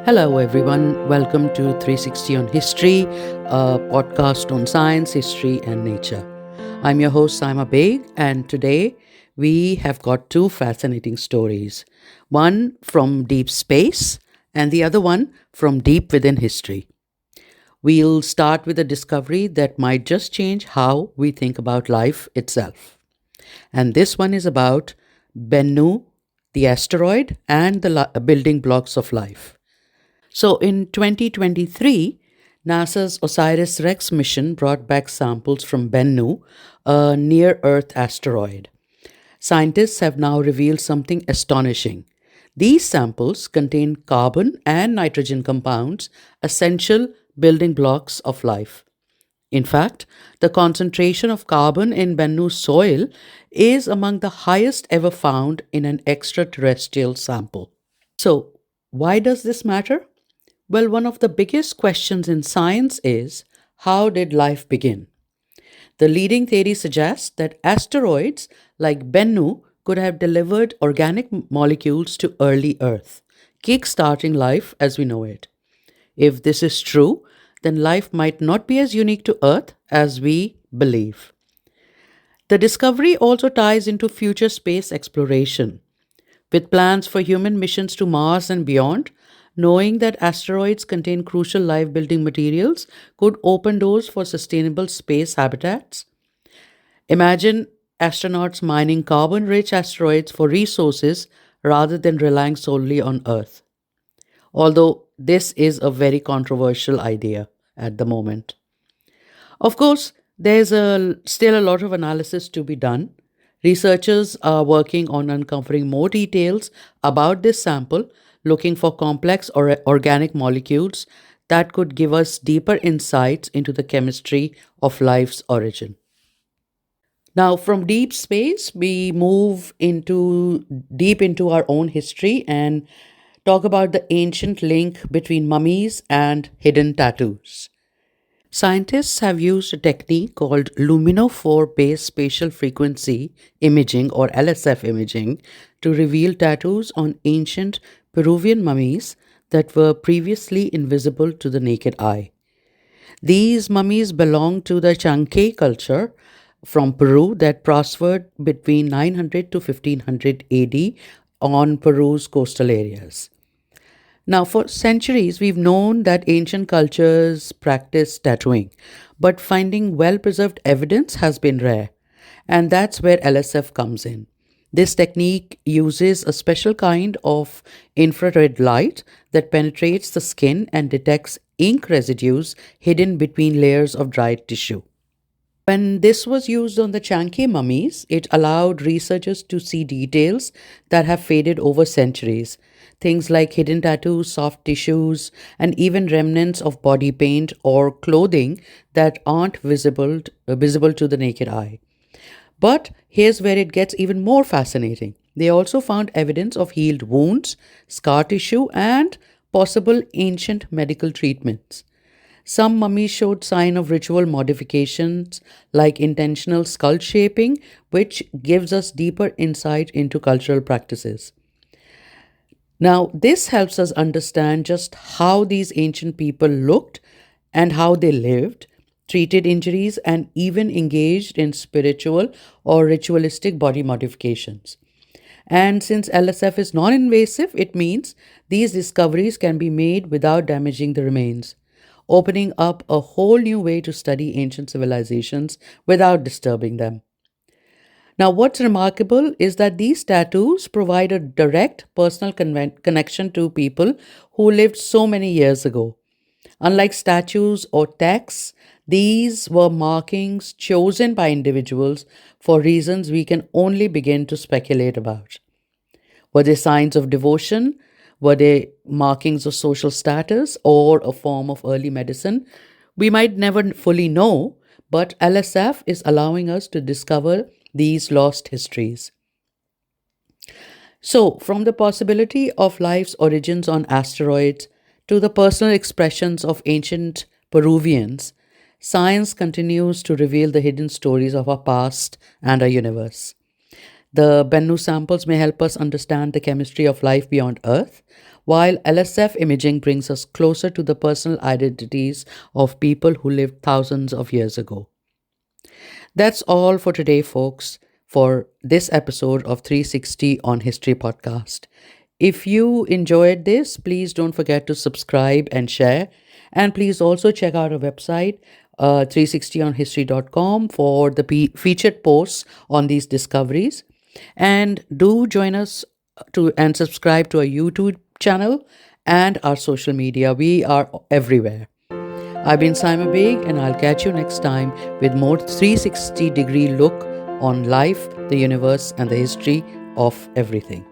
Hello, everyone. Welcome to 360 on History, a podcast on science, history, and nature. I'm your host, Saima Beg, and today we have got two fascinating stories one from deep space, and the other one from deep within history. We'll start with a discovery that might just change how we think about life itself. And this one is about Bennu, the asteroid, and the building blocks of life. So in 2023, NASA's OSIRIS REx mission brought back samples from Bennu, a near Earth asteroid. Scientists have now revealed something astonishing. These samples contain carbon and nitrogen compounds, essential building blocks of life. In fact, the concentration of carbon in Bennu soil is among the highest ever found in an extraterrestrial sample. So, why does this matter? Well, one of the biggest questions in science is how did life begin? The leading theory suggests that asteroids like Bennu could have delivered organic molecules to early Earth, kickstarting life as we know it. If this is true, then life might not be as unique to Earth as we believe. The discovery also ties into future space exploration. With plans for human missions to Mars and beyond, knowing that asteroids contain crucial life building materials could open doors for sustainable space habitats. Imagine astronauts mining carbon rich asteroids for resources rather than relying solely on Earth. Although this is a very controversial idea at the moment. Of course, still a lot of analysis to be done. Researchers are working on uncovering more details about this sample, looking for complex or organic molecules that could give us deeper insights into the chemistry of life's origin. Now, from deep space, we move into deep into our own history and talk about the ancient link between mummies and hidden tattoos. Scientists have used a technique called luminophore based spatial frequency imaging or LSF imaging to reveal tattoos on ancient Peruvian mummies that were previously invisible to the naked eye. These mummies belong to the Chancay culture from Peru that prospered between 900 to 1500 AD on Peru's coastal areas. Now, for centuries, we've known that ancient cultures practiced tattooing, but finding well preserved evidence has been rare. And that's where LSF comes in. This technique uses a special kind of infrared light that penetrates the skin and detects ink residues hidden between layers of dried tissue. When this was used on the Chancay mummies, it allowed researchers to see details that have faded over centuries. Things like hidden tattoos, soft tissues, and even remnants of body paint or clothing that aren't visible to the naked eye. But here's where it gets even more fascinating. They also found evidence of healed wounds, scar tissue, and possible ancient medical treatments. Some mummies showed sign of ritual modifications like intentional skull shaping, which gives us deeper insight into cultural practices. Now, this helps us understand just how these ancient people looked and how they lived, treated injuries, and even engaged in spiritual or ritualistic body modifications. And since LSF is non invasive, it means these discoveries can be made without damaging the remains, opening up a whole new way to study ancient civilizations without disturbing them. Now, what's remarkable is that these tattoos provide a direct personal connection to people who lived so many years ago. Unlike statues or texts, these were markings chosen by individuals for reasons we can only begin to speculate about. Were they signs of devotion? Were they markings of social status or a form of early medicine? We might never fully know, but LSF is allowing us to discover these lost histories. So, from the possibility of life's origins on asteroids to the personal expressions of ancient Peruvians, science continues to reveal the hidden stories of our past and our universe. The Bennu samples may help us understand the chemistry of life beyond Earth, while LSF imaging brings us closer to the personal identities of people who lived thousands of years ago. That's all for today, folks, for this episode of 360 on History podcast. If you enjoyed this, please don't forget to subscribe and share. And please also check out our website, 360onhistory.com, for the featured posts on these discoveries. And do join us to and subscribe to our YouTube channel and our social media. We are everywhere. I've been Simon Baig, and I'll catch you next time with more 360-degree look on life, the universe, and the history of everything.